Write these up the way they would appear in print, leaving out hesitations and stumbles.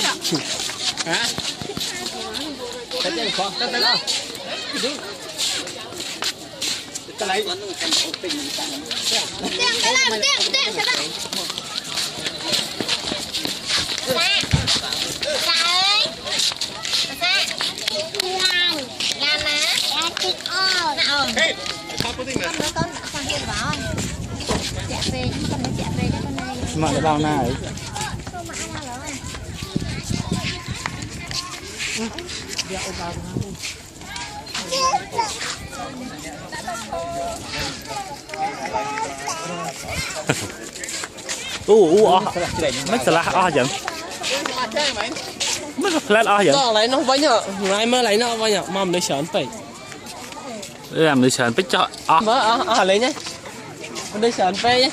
hả cái gì con cái này cái này mà cái bao này mấy xà lách o vậy mấy xà lách o vậy đó lấy nó vay nhở ngày mới lấy nó vay nhở mầm để sờn phải làm để sờn phải cho mơ lấy nhé để sờn phải nhé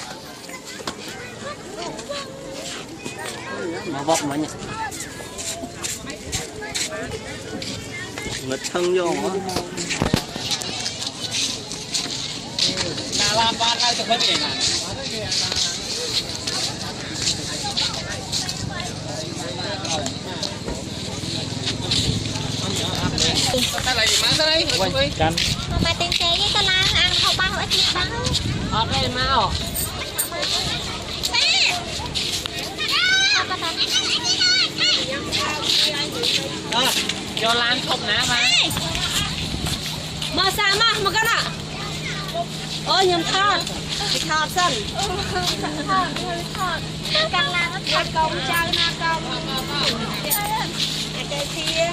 mà vọt mà nhỉ ngất thân vô mà làm ban lại cho cái gì nè cái này má đây canh mà tiền xe với cái lan ăn không bao ít nhiêu bao ở đây mau cho lan không nè mà sao mà cái nào ôi nhầm thọt sân căng lan nó thật công chơi na công cái thiên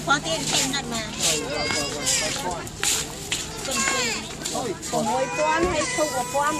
có tiền thêm thật mà môi quan hay không có quan